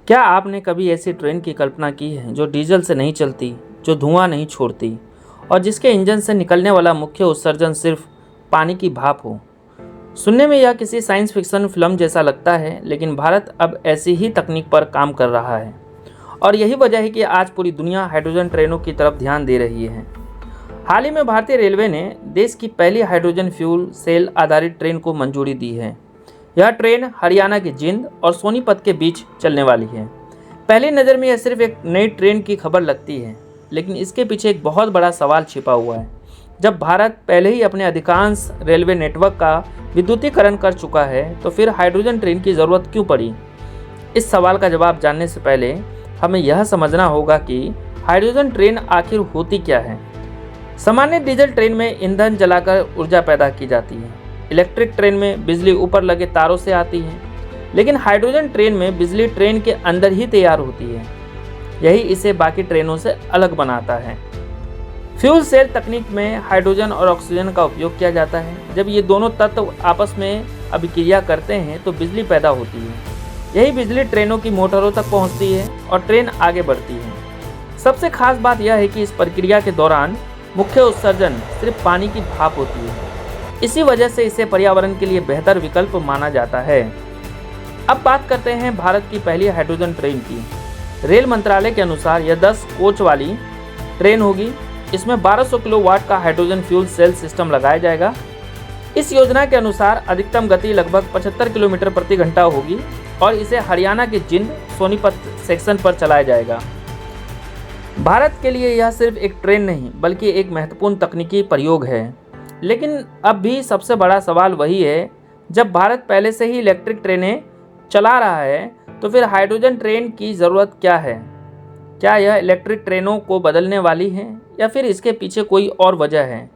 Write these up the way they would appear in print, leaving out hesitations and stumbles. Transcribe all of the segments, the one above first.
क्या आपने कभी ऐसी ट्रेन की कल्पना की है जो डीजल से नहीं चलती, जो धुआं नहीं छोड़ती और जिसके इंजन से निकलने वाला मुख्य उत्सर्जन सिर्फ पानी की भाप हो? सुनने में यह किसी साइंस फिक्शन फिल्म जैसा लगता है, लेकिन भारत अब ऐसी ही तकनीक पर काम कर रहा है और यही वजह है कि आज पूरी दुनिया हाइड्रोजन ट्रेनों की तरफ ध्यान दे रही है। हाल ही में भारतीय रेलवे ने देश की पहली हाइड्रोजन फ्यूल सेल आधारित ट्रेन को मंजूरी दी है। यह ट्रेन हरियाणा के जिंद और सोनीपत के बीच चलने वाली है। पहली नज़र में यह सिर्फ एक नई ट्रेन की खबर लगती है, लेकिन इसके पीछे एक बहुत बड़ा सवाल छिपा हुआ है। जब भारत पहले ही अपने अधिकांश रेलवे नेटवर्क का विद्युतीकरण कर चुका है, तो फिर हाइड्रोजन ट्रेन की ज़रूरत क्यों पड़ी? इस सवाल का जवाब जानने से पहले हमें यह समझना होगा कि हाइड्रोजन ट्रेन आखिर होती क्या है। सामान्य डीजल ट्रेन में ईंधन जलाकर ऊर्जा पैदा की जाती है। इलेक्ट्रिक ट्रेन में बिजली ऊपर लगे तारों से आती है, लेकिन हाइड्रोजन ट्रेन में बिजली ट्रेन के अंदर ही तैयार होती है। यही इसे बाकी ट्रेनों से अलग बनाता है। फ्यूल सेल तकनीक में हाइड्रोजन और ऑक्सीजन का उपयोग किया जाता है। जब ये दोनों तत्व आपस में अभिक्रिया करते हैं तो बिजली पैदा होती है। यही बिजली ट्रेनों की मोटरों तक पहुंचती है और ट्रेन आगे बढ़ती है। सबसे खास बात यह है कि इस प्रक्रिया के दौरान मुख्य उत्सर्जन सिर्फ पानी की भाप होती है। इसी वजह से इसे पर्यावरण के लिए बेहतर विकल्प माना जाता है। अब बात करते हैं भारत की पहली हाइड्रोजन ट्रेन की। रेल मंत्रालय के अनुसार यह 10 कोच वाली ट्रेन होगी। इसमें 1200 किलोवाट का हाइड्रोजन फ्यूल सेल सिस्टम लगाया जाएगा। इस योजना के अनुसार अधिकतम गति लगभग 75 किलोमीटर प्रति घंटा होगी और इसे हरियाणा के जिंद सोनीपत सेक्शन पर चलाया जाएगा। भारत के लिए यह सिर्फ एक ट्रेन नहीं, बल्कि एक महत्वपूर्ण तकनीकी प्रयोग है। लेकिन अब भी सबसे बड़ा सवाल वही है, जब भारत पहले से ही इलेक्ट्रिक ट्रेनें चला रहा है, तो फिर हाइड्रोजन ट्रेन की ज़रूरत क्या है? क्या यह इलेक्ट्रिक ट्रेनों को बदलने वाली है या फिर इसके पीछे कोई और वजह है?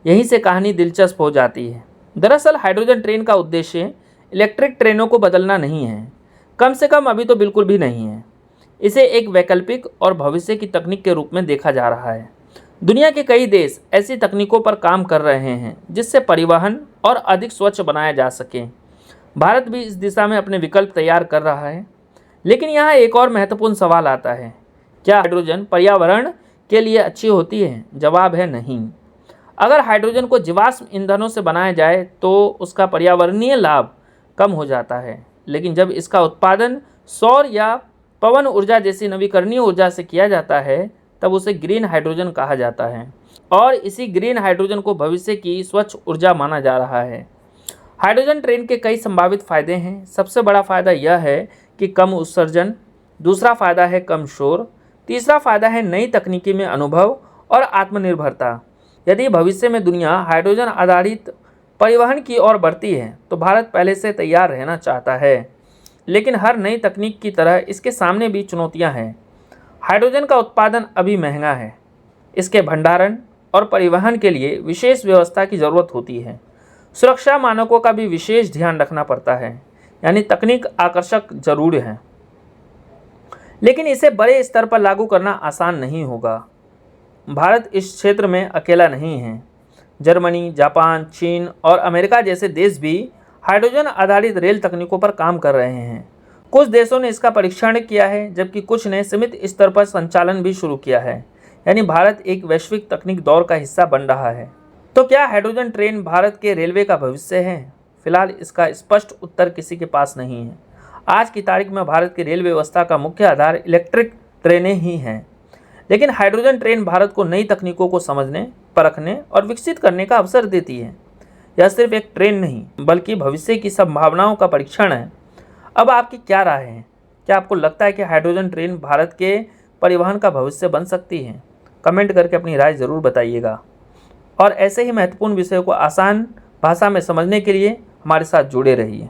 यहीं से कहानी दिलचस्प हो जाती है। दरअसल हाइड्रोजन ट्रेन का उद्देश्य इलेक्ट्रिक ट्रेनों को बदलना नहीं है, कम से कम अभी तो बिल्कुल भी नहीं है। इसे एक वैकल्पिक और भविष्य की तकनीक के रूप में देखा जा रहा है। दुनिया के कई देश ऐसी तकनीकों पर काम कर रहे हैं जिससे परिवहन और अधिक स्वच्छ बनाया जा सके। भारत भी इस दिशा में अपने विकल्प तैयार कर रहा है। लेकिन यहाँ एक और महत्वपूर्ण सवाल आता है, क्या हाइड्रोजन पर्यावरण के लिए अच्छी होती है? जवाब है नहीं। अगर हाइड्रोजन को जीवाश्म ईंधनों से बनाया जाए तो उसका पर्यावरणीय लाभ कम हो जाता है, लेकिन जब इसका उत्पादन सौर या पवन ऊर्जा जैसी नवीकरणीय ऊर्जा से किया जाता है, तब उसे ग्रीन हाइड्रोजन कहा जाता है और इसी ग्रीन हाइड्रोजन को भविष्य की स्वच्छ ऊर्जा माना जा रहा है। हाइड्रोजन ट्रेन के कई संभावित फायदे हैं। सबसे बड़ा फायदा यह है कि कम उत्सर्जन, दूसरा फायदा है कम शोर, तीसरा फायदा है नई तकनीकी में अनुभव और आत्मनिर्भरता। यदि भविष्य में दुनिया हाइड्रोजन आधारित परिवहन की ओर बढ़ती है तो भारत पहले से तैयार रहना चाहता है। लेकिन हर नई तकनीक की तरह इसके सामने भी चुनौतियां हैं। हाइड्रोजन का उत्पादन अभी महंगा है। इसके भंडारण और परिवहन के लिए विशेष व्यवस्था की ज़रूरत होती है। सुरक्षा मानकों का भी विशेष ध्यान रखना पड़ता है। यानी तकनीक आकर्षक जरूर है, लेकिन इसे बड़े स्तर पर लागू करना आसान नहीं होगा। भारत इस क्षेत्र में अकेला नहीं है। जर्मनी, जापान, चीन और अमेरिका जैसे देश भी हाइड्रोजन आधारित रेल तकनीकों पर काम कर रहे हैं। कुछ देशों ने इसका परीक्षण किया है, जबकि कुछ ने सीमित स्तर पर संचालन भी शुरू किया है। यानी भारत एक वैश्विक तकनीक दौर का हिस्सा बन रहा है। तो क्या हाइड्रोजन ट्रेन भारत के रेलवे का भविष्य है? फिलहाल इसका स्पष्ट उत्तर किसी के पास नहीं है। आज की तारीख में भारत की रेल व्यवस्था का मुख्य आधार इलेक्ट्रिक ट्रेनें ही हैं, लेकिन हाइड्रोजन ट्रेन भारत को नई तकनीकों को समझने, परखने और विकसित करने का अवसर देती है। यह सिर्फ एक ट्रेन नहीं, बल्कि भविष्य की संभावनाओं का परीक्षण है। अब आपकी क्या राय है? क्या आपको लगता है कि हाइड्रोजन ट्रेन भारत के परिवहन का भविष्य बन सकती है? कमेंट करके अपनी राय ज़रूर बताइएगा। और ऐसे ही महत्वपूर्ण विषयों को आसान भाषा में समझने के लिए हमारे साथ जुड़े रहिए।